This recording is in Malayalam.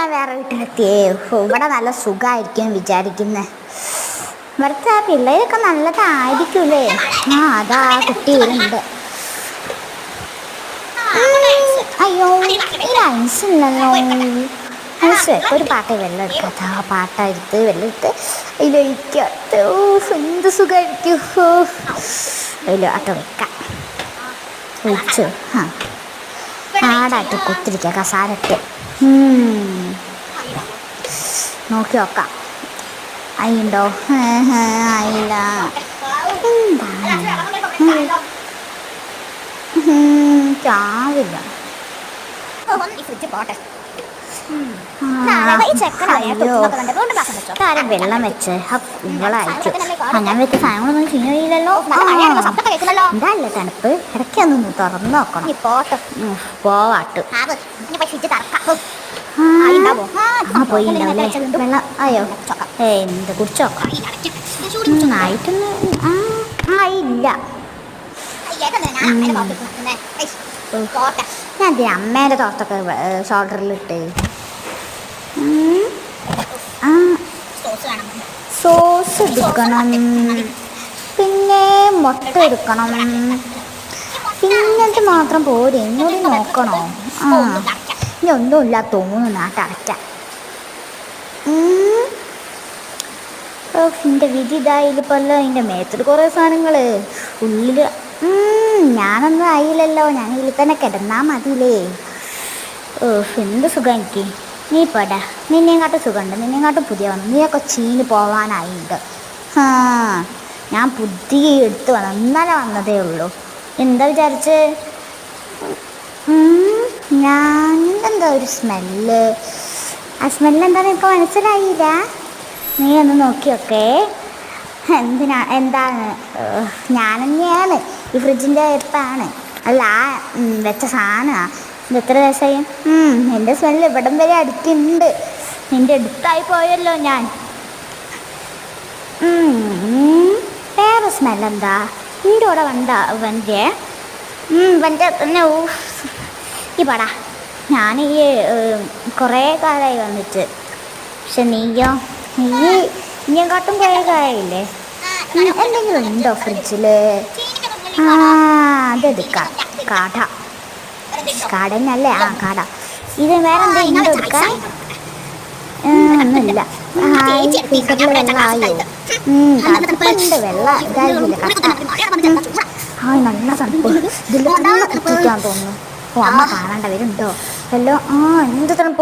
ഞാൻ വേറെ വീട്ടിലെത്തിയേ. ഇവിടെ നല്ല സുഖമായിരിക്കും വിചാരിക്കുന്നേ. ഇവിടുത്തെ പിള്ളേരൊക്കെ നല്ലതായിരിക്കൂലേ. അതാ കുട്ടി വരുന്നുണ്ട്. അയ്യോ ഈ ഐസില്ലല്ലോ. ഐസ് ഒരു പാട്ട വെള്ളം എടുക്കാത്ത ആ പാട്ടെടുത്ത് വെള്ളം എടുത്ത് അതിലൊഴിക്കാത്ത. എന്ത് സുഖമായിരിക്കും. അതിൽ അട്ട വെക്കാം ഒഴിച്ചു. ആടായിട്ട് കുത്തിരിക്കുക കസാരട്ട്. നോക്കി നോക്കാം. അയിണ്ടോ? ആയില്ല. ചാവില്ല. താരം വെള്ളം വെച്ച് ഇവളായിരിക്കും. ഞാൻ വെച്ച സാധനങ്ങളൊന്നും ചെയ്യില്ലല്ലോ. എന്താല്ലേ തണുപ്പ്. ഇടയ്ക്കൊന്ന് തുറന്നു നോക്കണം. പോവാട്ട് പോയിണ്ടാവില്ലേ വെള്ളം. അയ്യോ എന്ത് കുടിച്ചോക്കാം. ആയിട്ടൊന്നും ആയില്ല. ഞാൻ അമ്മേൻ്റെ തോർത്തൊക്കെ ഷോൾഡറിലിട്ട്. സോസ് എടുക്കണം, പിന്നെ മുട്ട എടുക്കണം. പിന്നത് മാത്രം പോരെ, ഇന്നോട് നോക്കണോ? ഇനി ഒന്നുമില്ല തോന്നുന്നു ആ ടറക്റ്റ. എൻ്റെ വിധി ഇതായില്ലപ്പല്ലോ. അതിൻ്റെ മേത്തൊരു കുറേ സാധനങ്ങൾ ഉള്ളിൽ. ഞാനൊന്നും ആയില്ലല്ലോ. ഞാൻ ഇതിൽ തന്നെ കിടന്നാൽ മതിയില്ലേ. എന്ത് സുഖം എനിക്ക്. നീ പോടാ. നിന്നെക്കാട്ടും സുഖമുണ്ട്. നിന്നെക്കാട്ടും പുതിയ വന്നു. നീയൊക്കെ ചീന് പോവാനായിട്ടുണ്ട്. ഞാൻ പുതിയ എടുത്ത് വന്നു. ഇന്നലെ വന്നതേ ഉള്ളൂ. എന്താ വിചാരിച്ച്? ഞാൻ എന്താ ഒരു സ്മെല്ല്. ആ സ്മെല്ല് എന്താണെന്ന് എനിക്ക് മനസ്സിലായില്ല. നീ ഒന്ന് നോക്കിയൊക്കെ. എന്താണ്? ഞാൻ തന്നെയാണ് ഈ ഫ്രിഡ്ജിൻ്റെ അടുത്താണ്. അല്ല ആ വെച്ച സാധനമാണ്. ഇത് എത്ര ദിവസമായി? എൻ്റെ സ്മെല്ല് ഇവിടം വരെ അടുത്തുണ്ട്. നിൻ്റെ അടുത്തായി പോയല്ലോ ഞാൻ. വേറെ സ്മെല്ലെന്താ? നിൻ്റെ കൂടെ വൻ്റെ തന്നെ. ഈ പടാ ഞാൻ ഈ കുറേ കാലമായി വന്നിട്ട്. പക്ഷെ നീയോ? നീയെക്കാട്ടും കുറേ കാലമായില്ലേ. എന്തെങ്കിലും ഉണ്ടോ ഫ്രിഡ്ജിൽ? അതെടുക്കാം. കാട തന്നെയല്ലേ? കാട. ഇത് വേറെ എന്തെങ്കിലും ഉണ്ടോ എടുക്കാൻ? ഒന്നുമില്ല. ഫ്രീസറിൽ വെള്ളം ആയോ? തണുപ്പുണ്ട്. വെള്ളം ഇതായില്ല. നല്ല തണുപ്പ്. ഇതിൽ തന്നെ കുത്തിക്കാൻ തോന്നുന്നു. അമ്മ കാണാണ്ട വരുന്നുണ്ടോ? ഹലോ. എന്ത് തണുപ്പ്.